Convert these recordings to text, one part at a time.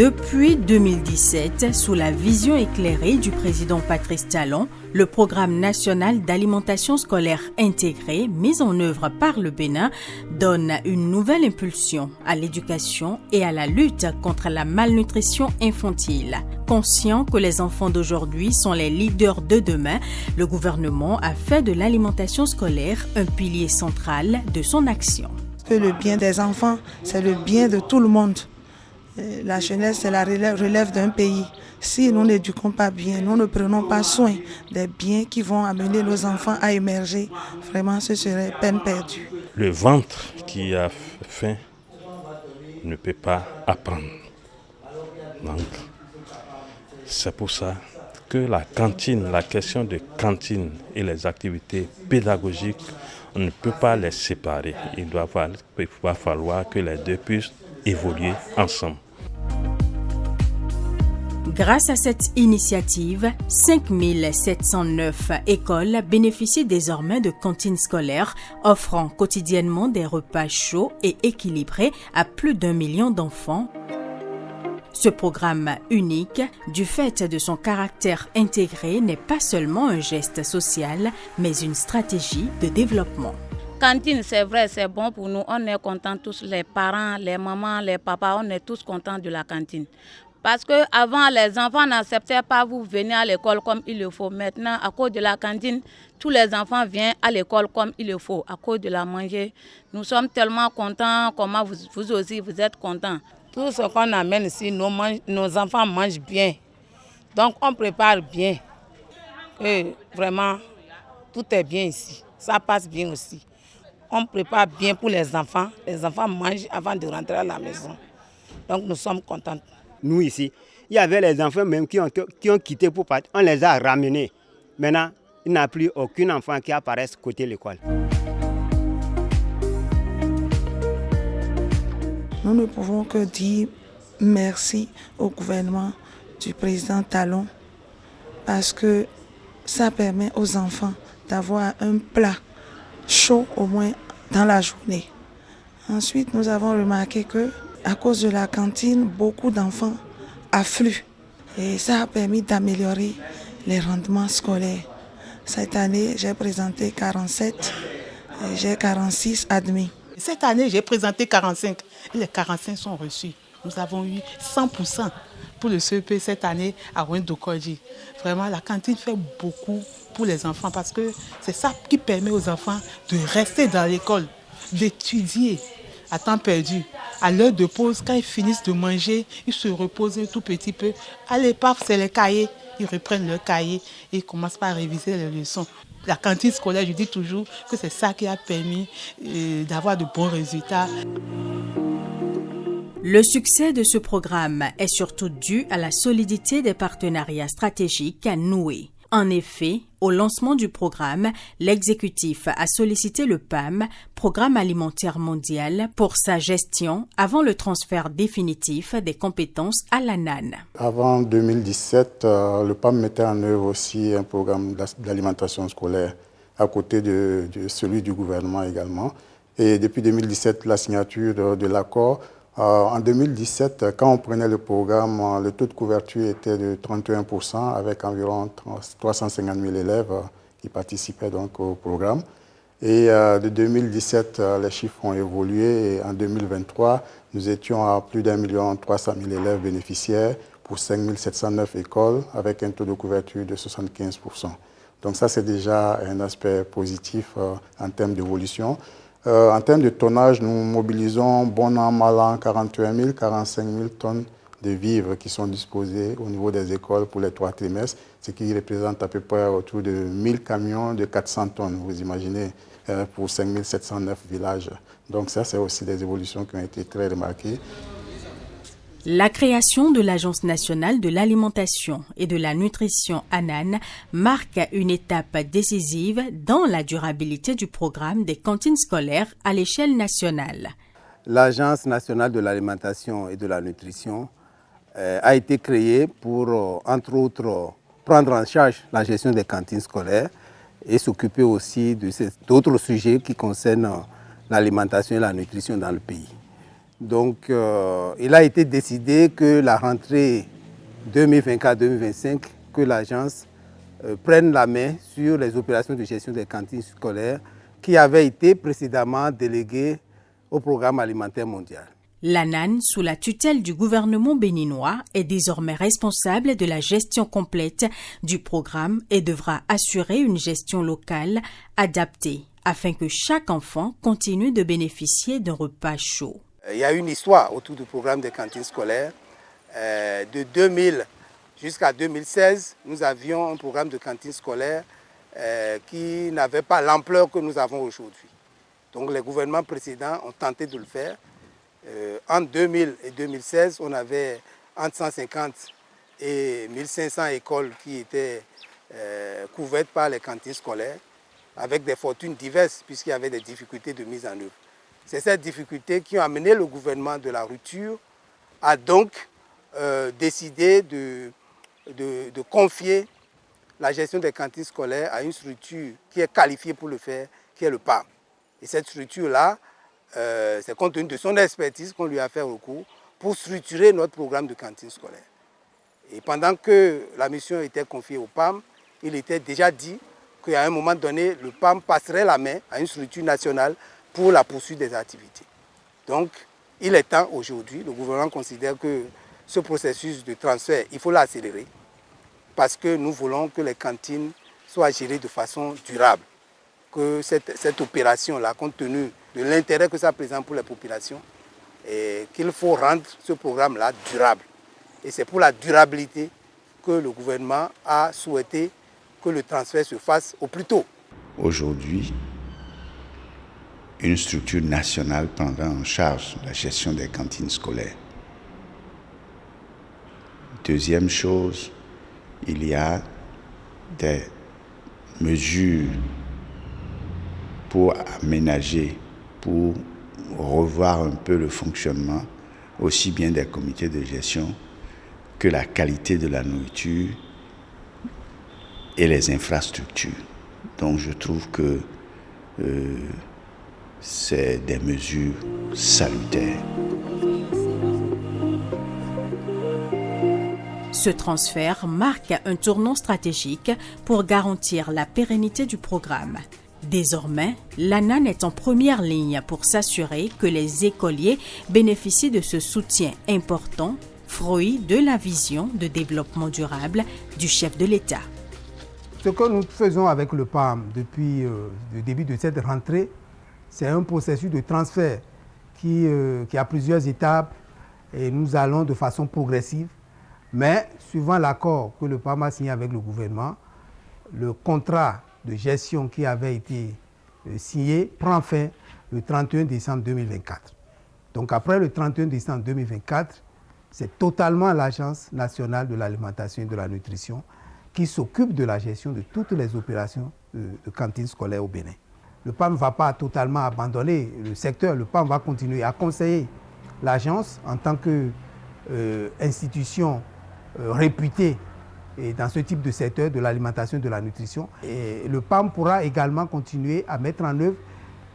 Depuis 2017, sous la vision éclairée du président Patrice Talon, le programme national d'alimentation scolaire intégrée mis en œuvre par le Bénin donne une nouvelle impulsion à l'éducation et à la lutte contre la malnutrition infantile. Conscient que les enfants d'aujourd'hui sont les leaders de demain, le gouvernement a fait de l'alimentation scolaire un pilier central de son action. Le bien des enfants, c'est le bien de tout le monde. La jeunesse, c'est la relève d'un pays. Si nous n'éduquons pas bien, nous ne prenons pas soin des biens qui vont amener nos enfants à émerger, vraiment ce serait peine perdue. Le ventre qui a faim ne peut pas apprendre. Donc, c'est pour ça que la cantine, la question de cantine et les activités pédagogiques, on ne peut pas les séparer. Il va falloir que les deux puissent évoluer ensemble. Grâce à cette initiative, 5709 écoles bénéficient désormais de cantines scolaires offrant quotidiennement des repas chauds et équilibrés à plus d'1 million d'enfants. Ce programme unique, du fait de son caractère intégré, n'est pas seulement un geste social, mais une stratégie de développement. Cantine, c'est vrai, c'est bon pour nous. On est contents tous, les parents, les mamans, les papas, on est tous contents de la cantine. Parce qu'avant, les enfants n'acceptaient pas vous venir à l'école comme il le faut. Maintenant, à cause de la cantine, tous les enfants viennent à l'école comme il le faut, à cause de la manger. Nous sommes tellement contents, comment vous aussi, vous êtes contents. Tout ce qu'on amène ici, nos enfants mangent bien. Donc, on prépare bien. Et vraiment, tout est bien ici. Ça passe bien aussi. On prépare bien pour les enfants. Les enfants mangent avant de rentrer à la maison. Donc, nous sommes contents. Nous ici, il y avait les enfants même qui ont quitté pour partir. On les a ramenés. Maintenant, il n'y a plus aucun enfant qui apparaît côté de l'école. Nous ne pouvons que dire merci au gouvernement du président Talon parce que ça permet aux enfants d'avoir un plat chaud au moins dans la journée. Ensuite, nous avons remarqué que à cause de la cantine, beaucoup d'enfants affluent et ça a permis d'améliorer les rendements scolaires. Cette année, j'ai présenté 47 et j'ai 46 admis. Cette année, j'ai présenté 45 et les 45 sont reçus. Nous avons eu 100% pour le CEP cette année à Wendokoji. Vraiment, la cantine fait beaucoup pour les enfants parce que c'est ça qui permet aux enfants de rester dans l'école, d'étudier à temps perdu. À l'heure de pause, quand ils finissent de manger, ils se reposent un tout petit peu. À l'épave, c'est les cahiers. Ils reprennent leurs cahiers et ils commencent par réviser les leçons. La cantine scolaire, je dis toujours que c'est ça qui a permis d'avoir de bons résultats. Le succès de ce programme est surtout dû à la solidité des partenariats stratégiques noués. En effet, au lancement du programme, l'exécutif a sollicité le PAM, Programme alimentaire mondial, pour sa gestion avant le transfert définitif des compétences à l'ANAN. Avant 2017, le PAM mettait en œuvre aussi un programme d'alimentation scolaire à côté de celui du gouvernement également. Et depuis 2017, la signature de l'accord. En 2017, quand on prenait le programme, le taux de couverture était de 31% avec environ 350 000 élèves qui participaient donc au programme. Et de 2017, les chiffres ont évolué et en 2023, nous étions à plus d'1 300 000 élèves bénéficiaires pour 5 709 écoles avec un taux de couverture de 75%. Donc ça, c'est déjà un aspect positif en termes d'évolution. En termes de tonnage, nous mobilisons bon an, mal an, 41 000, 45 000 tonnes de vivres qui sont disposés au niveau des écoles pour les 3 trimestres, ce qui représente à peu près autour de 1000 camions de 400 tonnes, vous imaginez, pour 5 709 villages. Donc ça, c'est aussi des évolutions qui ont été très remarquées. La création de l'Agence nationale de l'alimentation et de la nutrition ANAN marque une étape décisive dans la durabilité du programme des cantines scolaires à l'échelle nationale. L'Agence nationale de l'alimentation et de la nutrition a été créée pour, entre autres, prendre en charge la gestion des cantines scolaires et s'occuper aussi d'autres sujets qui concernent l'alimentation et la nutrition dans le pays. Donc, il a été décidé que la rentrée 2024-2025, que l'agence prenne la main sur les opérations de gestion des cantines scolaires qui avaient été précédemment déléguées au Programme alimentaire mondial. L'ANAN, sous la tutelle du gouvernement béninois, est désormais responsable de la gestion complète du programme et devra assurer une gestion locale adaptée afin que chaque enfant continue de bénéficier d'un repas chaud. Il y a une histoire autour du programme des cantines scolaires. De 2000 jusqu'à 2016, nous avions un programme de cantines scolaires qui n'avait pas l'ampleur que nous avons aujourd'hui. Donc les gouvernements précédents ont tenté de le faire. En 2000 et 2016, on avait entre 150 et 1500 écoles qui étaient couvertes par les cantines scolaires, avec des fortunes diverses puisqu'il y avait des difficultés de mise en œuvre. C'est ces difficultés qui ont amené le gouvernement de la rupture à donc décider de confier la gestion des cantines scolaires à une structure qui est qualifiée pour le faire, qui est le PAM. Et cette structure-là, c'est compte tenu de son expertise qu'on lui a fait recours pour structurer notre programme de cantine scolaire. Et pendant que la mission était confiée au PAM, il était déjà dit qu'à un moment donné, le PAM passerait la main à une structure nationale pour la poursuite des activités. Donc, il est temps aujourd'hui, le gouvernement considère que ce processus de transfert, il faut l'accélérer parce que nous voulons que les cantines soient gérées de façon durable. Que cette opération-là, compte tenu de l'intérêt que ça présente pour les populations, et qu'il faut rendre ce programme-là durable. Et c'est pour la durabilité que le gouvernement a souhaité que le transfert se fasse au plus tôt. Aujourd'hui, une structure nationale prendra en charge la gestion des cantines scolaires. Deuxième chose, il y a des mesures pour aménager, pour revoir un peu le fonctionnement aussi bien des comités de gestion que la qualité de la nourriture et les infrastructures. Donc je trouve que c'est des mesures salutaires. Ce transfert marque un tournant stratégique pour garantir la pérennité du programme. Désormais, l'ANAN est en première ligne pour s'assurer que les écoliers bénéficient de ce soutien important, fruit de la vision de développement durable du chef de l'État. Ce que nous faisons avec le PAM depuis le début de cette rentrée, c'est un processus de transfert qui a plusieurs étapes et nous allons de façon progressive. Mais suivant l'accord que le PAM a signé avec le gouvernement, le contrat de gestion qui avait été signé prend fin le 31 décembre 2024. Donc après le 31 décembre 2024, c'est totalement l'Agence nationale de l'alimentation et de la nutrition qui s'occupe de la gestion de toutes les opérations de cantines scolaires au Bénin. Le PAM ne va pas totalement abandonner le secteur, le PAM va continuer à conseiller l'agence en tant qu'institution réputée et dans ce type de secteur de l'alimentation et de la nutrition. Et le PAM pourra également continuer à mettre en œuvre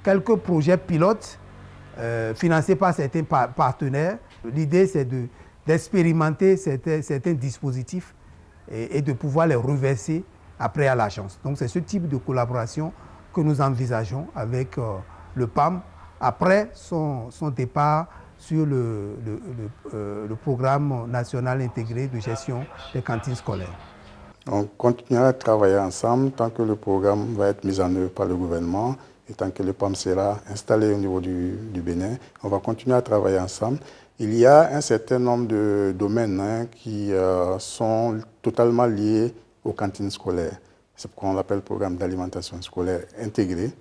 quelques projets pilotes financés par certains partenaires. L'idée, c'est d'expérimenter certains dispositifs et de pouvoir les reverser après à l'agence. Donc c'est ce type de collaboration que nous envisageons avec le PAM après son départ sur le programme national intégré de gestion des cantines scolaires. On continuera à travailler ensemble tant que le programme va être mis en œuvre par le gouvernement et tant que le PAM sera installé au niveau du Bénin. On va continuer à travailler ensemble. Il y a un certain nombre de domaines qui sont totalement liés aux cantines scolaires. C'est pourquoi on l'appelle programme d'alimentation scolaire intégré.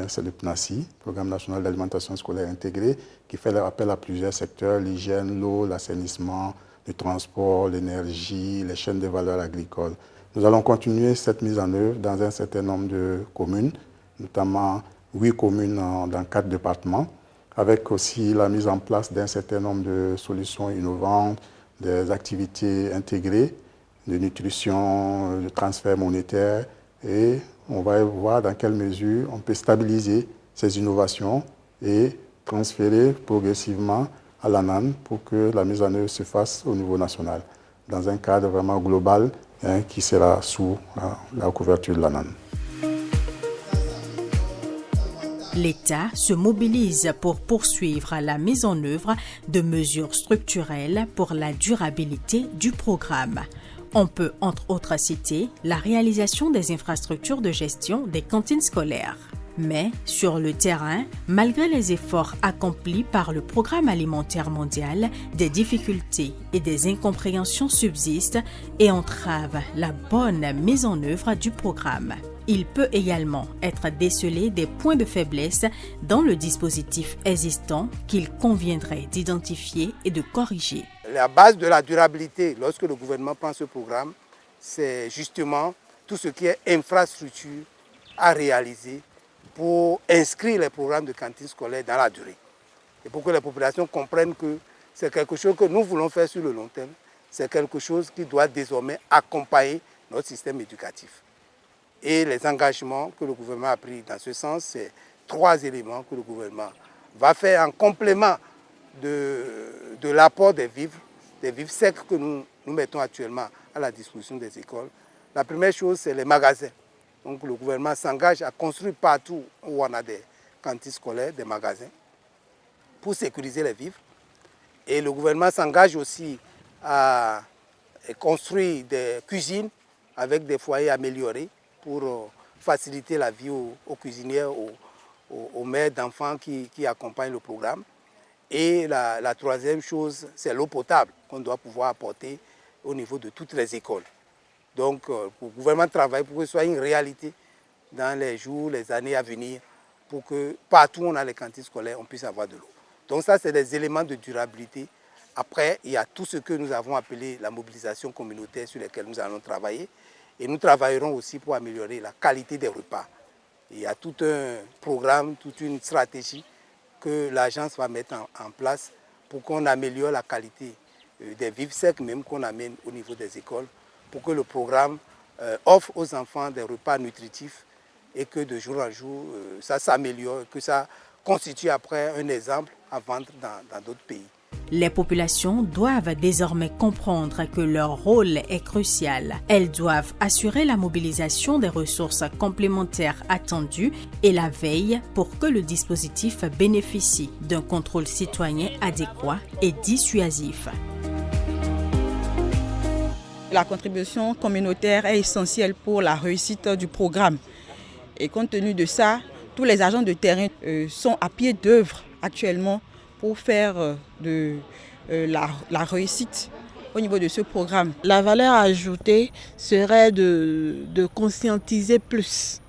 C'est le PNACI, Programme national d'alimentation scolaire intégré, qui fait appel à plusieurs secteurs, l'hygiène, l'eau, l'assainissement, le transport, l'énergie, les chaînes de valeur agricoles. Nous allons continuer cette mise en œuvre dans un certain nombre de communes, notamment 8 communes dans 4 départements, avec aussi la mise en place d'un certain nombre de solutions innovantes, des activités intégrées, de nutrition, de transfert monétaire, et on va voir dans quelle mesure on peut stabiliser ces innovations et transférer progressivement à l'ANAN pour que la mise en œuvre se fasse au niveau national, dans un cadre vraiment global qui sera sous la couverture de l'ANAN. L'État se mobilise pour poursuivre la mise en œuvre de mesures structurelles pour la durabilité du programme. On peut entre autres citer la réalisation des infrastructures de gestion des cantines scolaires. Mais sur le terrain, malgré les efforts accomplis par le Programme alimentaire mondial, des difficultés et des incompréhensions subsistent et entravent la bonne mise en œuvre du programme. Il peut également être décelé des points de faiblesse dans le dispositif existant qu'il conviendrait d'identifier et de corriger. La base de la durabilité, lorsque le gouvernement prend ce programme, c'est justement tout ce qui est infrastructure à réaliser pour inscrire les programmes de cantine scolaire dans la durée. Et pour que les populations comprennent que c'est quelque chose que nous voulons faire sur le long terme, c'est quelque chose qui doit désormais accompagner notre système éducatif. Et les engagements que le gouvernement a pris dans ce sens, c'est 3 éléments que le gouvernement va faire en complément de l'apport des vivres secs que nous mettons actuellement à la disposition des écoles. La première chose, c'est les magasins. Donc le gouvernement s'engage à construire partout où on a des cantines scolaires, des magasins, pour sécuriser les vivres. Et le gouvernement s'engage aussi à construire des cuisines avec des foyers améliorés pour faciliter la vie aux cuisinières, aux mères d'enfants qui accompagnent le programme. Et la troisième chose, c'est l'eau potable qu'on doit pouvoir apporter au niveau de toutes les écoles. Donc, le gouvernement travaille pour que ce soit une réalité dans les jours, les années à venir, pour que partout où on a les cantines scolaires, on puisse avoir de l'eau. Donc ça, c'est des éléments de durabilité. Après, il y a tout ce que nous avons appelé la mobilisation communautaire sur laquelle nous allons travailler. Et nous travaillerons aussi pour améliorer la qualité des repas. Il y a tout un programme, toute une stratégie que l'agence va mettre en place pour qu'on améliore la qualité des vivres secs, même qu'on amène au niveau des écoles, pour que le programme offre aux enfants des repas nutritifs et que de jour en jour, ça s'améliore, que ça constitue après un exemple à vendre dans d'autres pays. Les populations doivent désormais comprendre que leur rôle est crucial. Elles doivent assurer la mobilisation des ressources complémentaires attendues et la veille pour que le dispositif bénéficie d'un contrôle citoyen adéquat et dissuasif. La contribution communautaire est essentielle pour la réussite du programme. Et compte tenu de ça, tous les agents de terrain sont à pied d'œuvre actuellement pour faire de la réussite au niveau de ce programme. La valeur ajoutée serait de conscientiser plus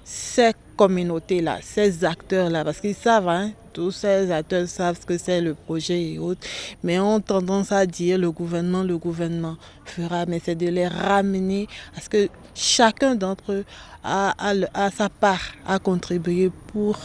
ces communautés-là, ces acteurs-là, parce qu'ils savent, tous ces acteurs savent ce que c'est le projet et autres, mais ont tendance à dire le gouvernement fera, mais c'est de les ramener à ce que chacun d'entre eux a sa part à contribuer pour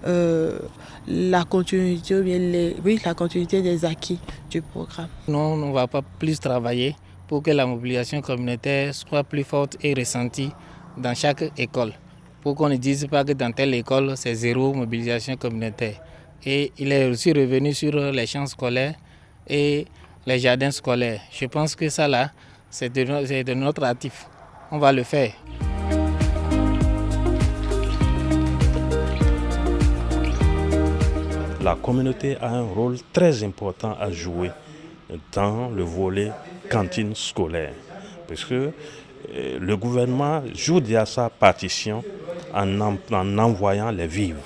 la continuité, la continuité des acquis du programme. Non, on ne va pas plus travailler pour que la mobilisation communautaire soit plus forte et ressentie dans chaque école. Pour qu'on ne dise pas que dans telle école, c'est zéro mobilisation communautaire. Et il est aussi revenu sur les champs scolaires et les jardins scolaires. Je pense que ça là, c'est de notre actif. On va le faire. La communauté a un rôle très important à jouer dans le volet cantine scolaire. Parce que le gouvernement joue déjà sa partition en envoyant les vivres.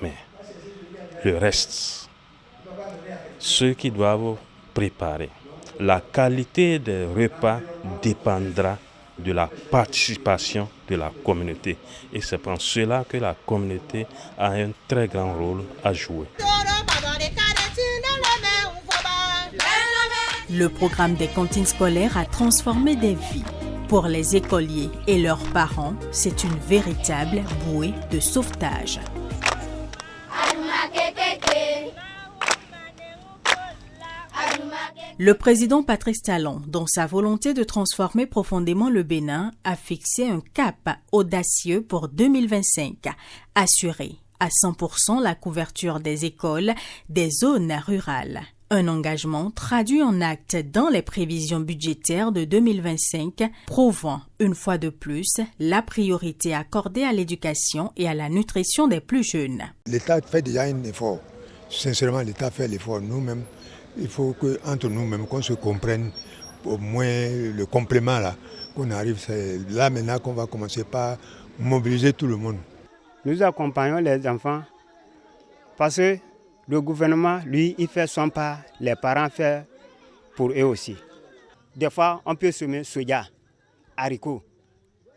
Mais le reste, ceux qui doivent préparer, la qualité des repas dépendra de la participation de la communauté. Et c'est pour cela que la communauté a un très grand rôle à jouer. Le programme des cantines scolaires a transformé des vies. Pour les écoliers et leurs parents, c'est une véritable bouée de sauvetage. Le président Patrice Talon, dans sa volonté de transformer profondément le Bénin, a fixé un cap audacieux pour 2025, assurer à 100% la couverture des écoles des zones rurales. Un engagement traduit en actes dans les prévisions budgétaires de 2025, prouvant une fois de plus la priorité accordée à l'éducation et à la nutrition des plus jeunes. L'État fait déjà un effort. Sincèrement, l'État fait l'effort. Nous-mêmes, il faut qu'entre nous-mêmes, qu'on se comprenne au moins le complément là, qu'on arrive. C'est là maintenant qu'on va commencer par mobiliser tout le monde. Nous accompagnons les enfants parce que le gouvernement, lui, il fait son part, les parents font pour eux aussi. Des fois, on peut semer soja, haricots.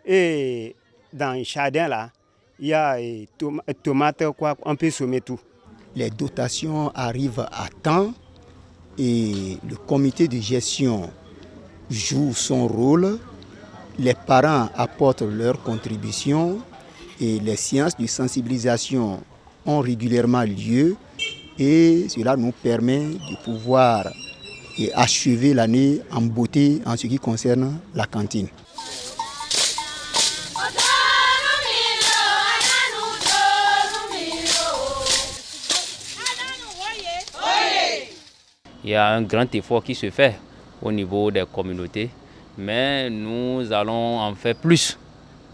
Et dans le jardin, là, il y a tomates, quoi, on peut semer tout. Les dotations arrivent à temps et le comité de gestion joue son rôle. Les parents apportent leur contribution et les séances de sensibilisation ont régulièrement lieu. Et cela nous permet de pouvoir achever l'année en beauté en ce qui concerne la cantine. Il y a un grand effort qui se fait au niveau des communautés, mais nous allons en faire plus.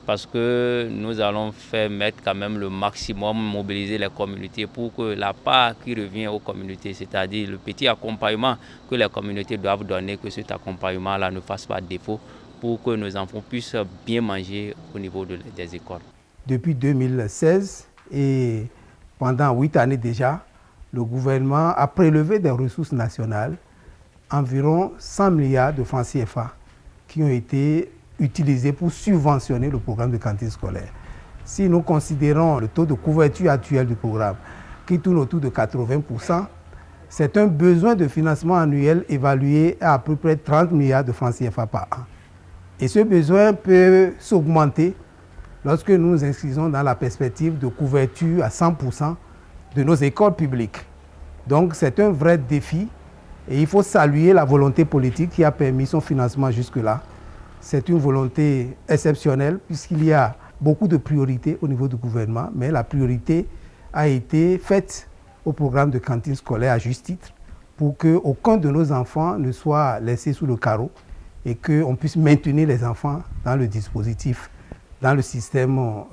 Parce que nous allons faire mettre quand même le maximum, mobiliser les communautés pour que la part qui revient aux communautés, c'est-à-dire le petit accompagnement que les communautés doivent donner, que cet accompagnement-là ne fasse pas défaut pour que nos enfants puissent bien manger au niveau des écoles. Depuis 2016 et pendant 8 années déjà, le gouvernement a prélevé des ressources nationales, environ 100 milliards de francs CFA qui ont été utilisés pour subventionner le programme de cantine scolaire. Si nous considérons le taux de couverture actuel du programme, qui tourne autour de 80%, c'est un besoin de financement annuel évalué à peu près 30 milliards de francs CFA par an. Et ce besoin peut s'augmenter lorsque nous nous inscrivons dans la perspective de couverture à 100% de nos écoles publiques. Donc c'est un vrai défi et il faut saluer la volonté politique qui a permis son financement jusque-là. C'est une volonté exceptionnelle puisqu'il y a beaucoup de priorités au niveau du gouvernement, mais la priorité a été faite au programme de cantine scolaire à juste titre pour qu'aucun de nos enfants ne soit laissé sous le carreau et qu'on puisse maintenir les enfants dans le dispositif, dans le système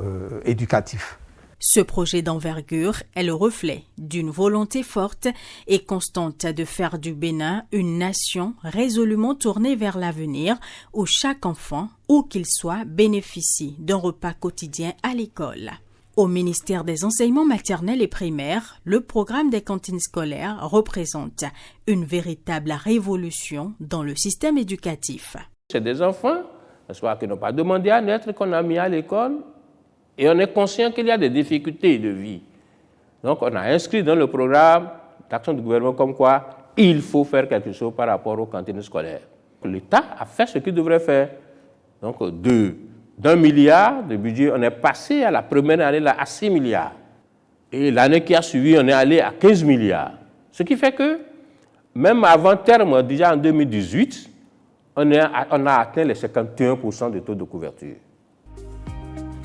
éducatif. Ce projet d'envergure est le reflet d'une volonté forte et constante de faire du Bénin une nation résolument tournée vers l'avenir où chaque enfant, où qu'il soit, bénéficie d'un repas quotidien à l'école. Au ministère des Enseignements maternels et primaires, le programme des cantines scolaires représente une véritable révolution dans le système éducatif. C'est des enfants, qui n'ont pas demandé à naître, qu'on a mis à l'école. Et on est conscient qu'il y a des difficultés de vie. Donc on a inscrit dans le programme d'action du gouvernement comme quoi il faut faire quelque chose par rapport aux cantines scolaires. L'État a fait ce qu'il devrait faire. Donc d'1 milliard de budget, on est passé à la première année là, à 6 milliards. Et l'année qui a suivi, on est allé à 15 milliards. Ce qui fait que même avant terme, déjà en 2018, on a atteint les 51% de taux de couverture.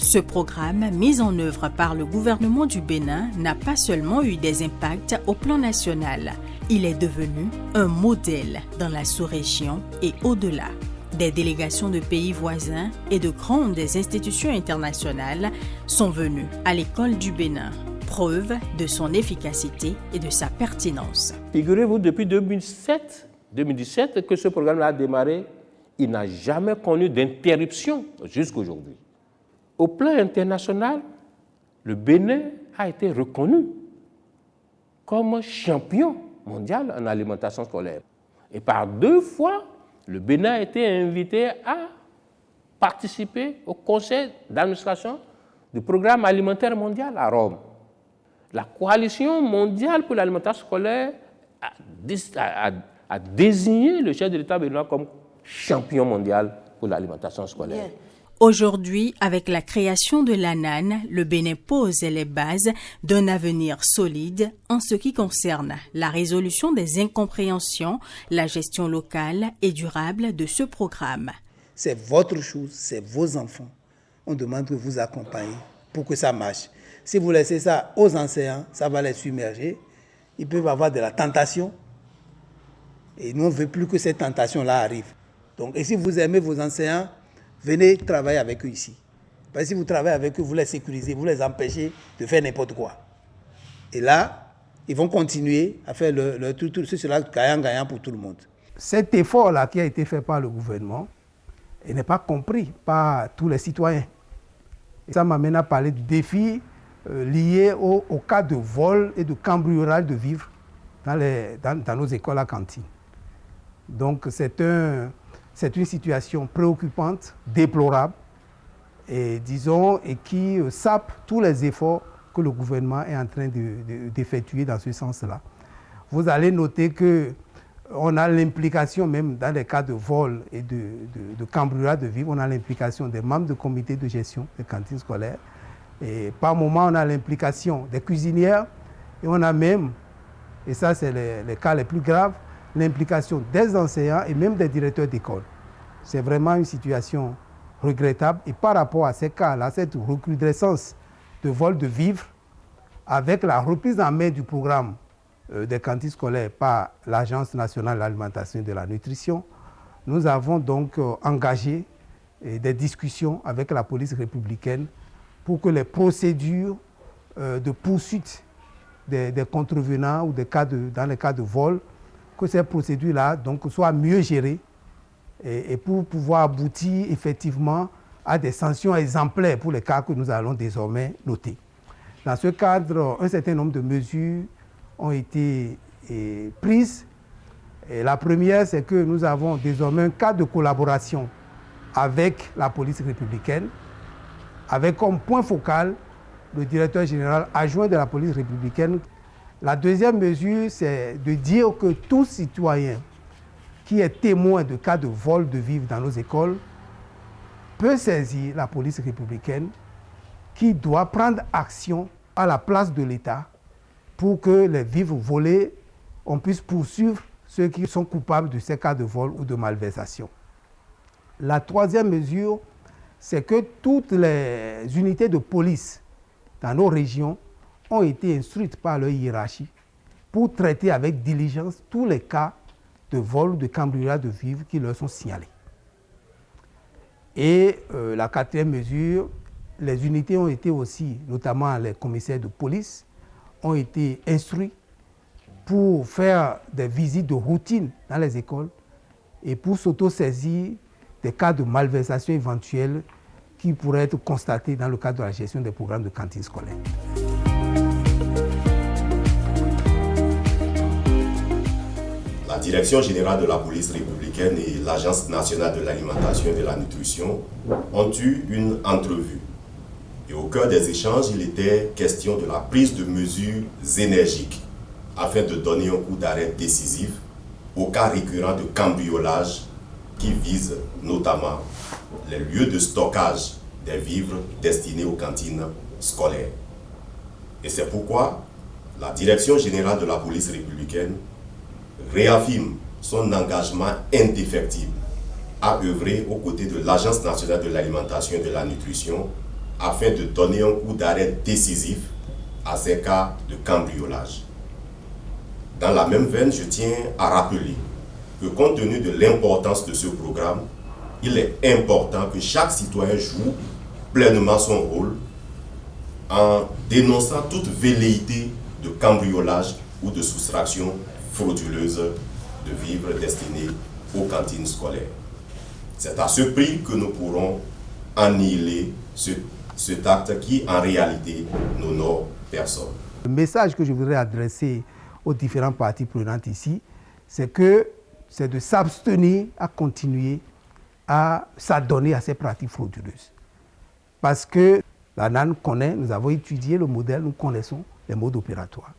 Ce programme, mis en œuvre par le gouvernement du Bénin, n'a pas seulement eu des impacts au plan national. Il est devenu un modèle dans la sous-région et au-delà. Des délégations de pays voisins et de grandes institutions internationales sont venues à l'école du Bénin, preuve de son efficacité et de sa pertinence. Figurez-vous, depuis 2017 que ce programme a démarré, il n'a jamais connu d'interruption jusqu'à aujourd'hui. Au plan international, le Bénin a été reconnu comme champion mondial en alimentation scolaire. Et par 2 fois, le Bénin a été invité à participer au conseil d'administration du programme alimentaire mondial à Rome. La coalition mondiale pour l'alimentation scolaire a désigné le chef de l'État béninois comme champion mondial pour l'alimentation scolaire. Aujourd'hui, avec la création de l'ANAN, le Bénin pose les bases d'un avenir solide en ce qui concerne la résolution des incompréhensions, la gestion locale et durable de ce programme. C'est votre chose, c'est vos enfants. On demande que vous accompagniez pour que ça marche. si vous laissez ça aux enseignants, ça va les submerger. Ils peuvent avoir de la tentation. Et nous, on ne veut plus que cette tentation-là arrive. Donc, et si vous aimez vos enseignants, venez travailler avec eux ici. Parce que si vous travaillez avec eux, vous les sécurisez, vous les empêchez de faire n'importe quoi. Et là, ils vont continuer à faire le tout cela gagnant-gagnant pour tout le monde. Cet effort-là qui a été fait par le gouvernement, il n'est pas compris par tous les citoyens. Et ça m'amène à parler du défi lié au cas de vol et de cambriolage de vivres dans nos écoles à cantine. Donc c'est une situation préoccupante, déplorable, et disons, et qui sape tous les efforts que le gouvernement est en train d'effectuer dans ce sens-là. Vous allez noter qu'on a l'implication, même dans les cas de vol et de cambriolage de vivres, on a l'implication des membres du comité de gestion des cantines scolaires. Et par moment, on a l'implication des cuisinières et on a même, et ça c'est les cas les plus graves, l'implication des enseignants et même des directeurs d'école. C'est vraiment une situation regrettable. Et par rapport à ces cas-là, cette recrudescence de vol de vivres, avec la reprise en main du programme des cantines scolaires par l'Agence nationale de l'alimentation et de la nutrition, nous avons donc engagé des discussions avec la police républicaine pour que les procédures de poursuite des contrevenants ou dans les cas de vol, que ces procédures-là soient mieux gérées et pour pouvoir aboutir effectivement à des sanctions exemplaires pour les cas que nous allons désormais noter. Dans ce cadre, un certain nombre de mesures ont été prises. Et la première, c'est que nous avons désormais un cadre de collaboration avec la police républicaine, avec comme point focal le directeur général adjoint de la police républicaine. La deuxième mesure, c'est de dire que tout citoyen qui est témoin de cas de vol de vivres dans nos écoles peut saisir la police républicaine qui doit prendre action à la place de l'État pour que les vivres volés, on puisse poursuivre ceux qui sont coupables de ces cas de vol ou de malversation. La troisième mesure, c'est que toutes les unités de police dans nos régions ont été instruites par leur hiérarchie pour traiter avec diligence tous les cas de vol ou de cambriolage de vivres qui leur sont signalés. Et la quatrième mesure, les unités ont été aussi, notamment les commissaires de police, ont été instruits pour faire des visites de routine dans les écoles et pour s'auto-saisir des cas de malversation éventuelle qui pourraient être constatés dans le cadre de la gestion des programmes de cantines scolaires. La Direction générale de la police républicaine et l'Agence nationale de l'alimentation et de la nutrition ont eu une entrevue. Et au cœur des échanges, il était question de la prise de mesures énergiques afin de donner un coup d'arrêt décisif aux cas récurrents de cambriolage qui visent notamment les lieux de stockage des vivres destinés aux cantines scolaires. Et c'est pourquoi la Direction générale de la police républicaine réaffirme son engagement indéfectible à œuvrer aux côtés de l'Agence nationale de l'alimentation et de la nutrition afin de donner un coup d'arrêt décisif à ces cas de cambriolage. Dans la même veine, je tiens à rappeler que compte tenu de l'importance de ce programme, il est important que chaque citoyen joue pleinement son rôle en dénonçant toute velléité de cambriolage ou de soustraction frauduleuse de vivres destinés aux cantines scolaires. C'est à ce prix que nous pourrons annihiler cet acte qui, en réalité, n'honore personne. Le message que je voudrais adresser aux différentes parties prenantes ici, c'est de s'abstenir à continuer à s'adonner à ces pratiques frauduleuses. Parce que la NAN connaît, nous avons étudié le modèle, nous connaissons les modes opératoires.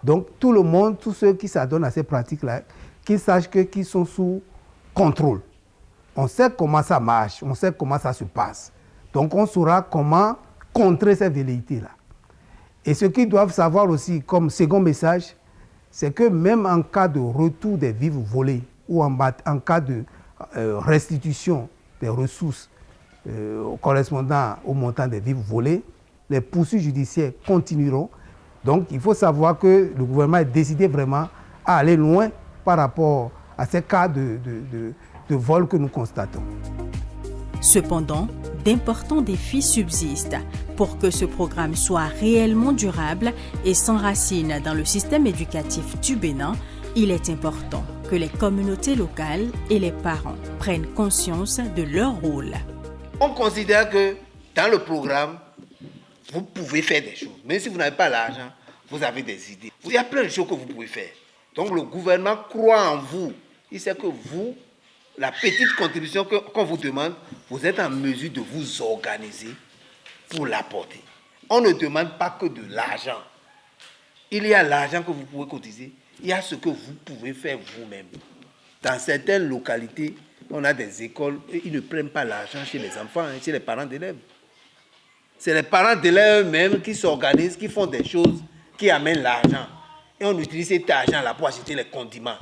Donc tout le monde, tous ceux qui s'adonnent à ces pratiques-là, qu'ils sachent qu'ils sont sous contrôle. On sait comment ça marche, on sait comment ça se passe. Donc on saura comment contrer ces velléités-là. Et ce qu'ils doivent savoir aussi comme second message, c'est que même en cas de retour des vivres volés ou en cas de restitution des ressources correspondant au montant des vivres volés, les poursuites judiciaires continueront. Donc il faut savoir que le gouvernement est décidé vraiment à aller loin par rapport à ces cas de vol que nous constatons. Cependant, d'importants défis subsistent. Pour que ce programme soit réellement durable et s'enracine dans le système éducatif du Bénin, il est important que les communautés locales et les parents prennent conscience de leur rôle. On considère que dans le programme, vous pouvez faire des choses. Même si vous n'avez pas l'argent, vous avez des idées. Il y a plein de choses que vous pouvez faire. Donc le gouvernement croit en vous. Il sait que vous, la petite contribution qu'on vous demande, vous êtes en mesure de vous organiser pour l'apporter. On ne demande pas que de l'argent. Il y a l'argent que vous pouvez cotiser. Il y a ce que vous pouvez faire vous-même. Dans certaines localités, on a des écoles et ils ne prennent pas l'argent chez les enfants, chez les parents d'élèves. C'est les parents d'élèves eux-mêmes qui s'organisent, qui font des choses, qui amènent l'argent. Et on utilise cet argent-là pour acheter les condiments.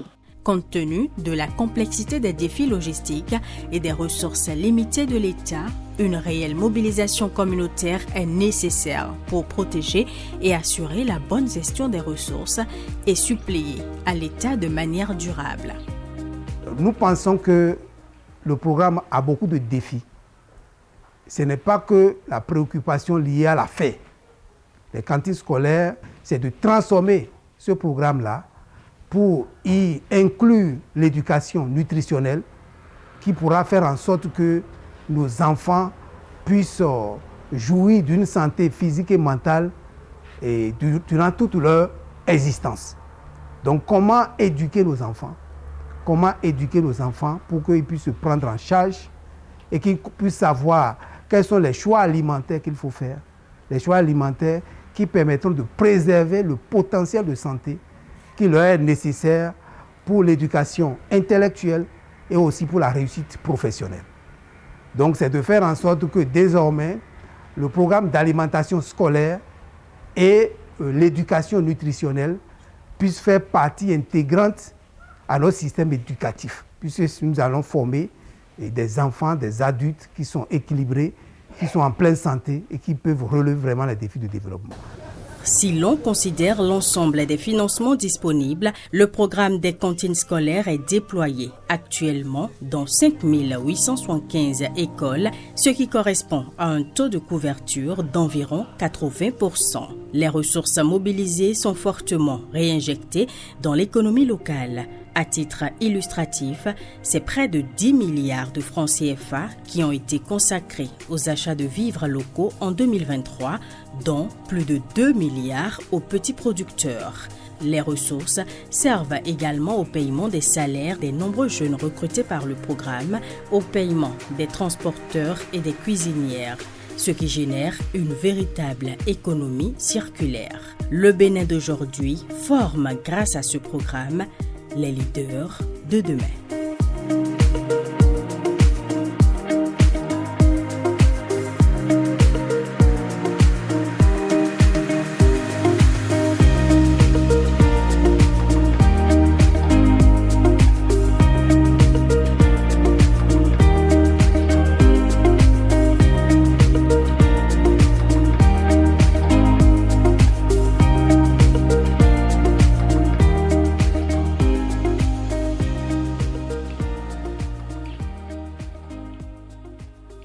Compte tenu de la complexité des défis logistiques et des ressources limitées de l'État, une réelle mobilisation communautaire est nécessaire pour protéger et assurer la bonne gestion des ressources et suppléer à l'État de manière durable. Nous pensons que le programme a beaucoup de défis. Ce n'est pas que la préoccupation liée à la faim. Les cantines scolaires, c'est de transformer ce programme-là pour y inclure l'éducation nutritionnelle qui pourra faire en sorte que nos enfants puissent jouir d'une santé physique et mentale et durant toute leur existence. Donc comment éduquer nos enfants? Comment éduquer nos enfants pour qu'ils puissent se prendre en charge et qu'ils puissent savoir quels sont les choix alimentaires qu'il faut faire, les choix alimentaires qui permettront de préserver le potentiel de santé qui leur est nécessaire pour l'éducation intellectuelle et aussi pour la réussite professionnelle. Donc c'est de faire en sorte que désormais, le programme d'alimentation scolaire et l'éducation nutritionnelle puissent faire partie intégrante à notre système éducatif, puisque nous allons former des enfants, des adultes qui sont équilibrés, qui sont en pleine santé et qui peuvent relever vraiment les défis de développement. Si l'on considère l'ensemble des financements disponibles, le programme des cantines scolaires est déployé actuellement dans 5875 écoles, ce qui correspond à un taux de couverture d'environ 80%. Les ressources mobilisées sont fortement réinjectées dans l'économie locale. À titre illustratif, c'est près de 10 milliards de francs CFA qui ont été consacrés aux achats de vivres locaux en 2023, dont plus de 2 milliards aux petits producteurs. Les ressources servent également au paiement des salaires des nombreux jeunes recrutés par le programme, au paiement des transporteurs et des cuisinières, ce qui génère une véritable économie circulaire. Le Bénin d'aujourd'hui forme, grâce à ce programme, les leaders de demain.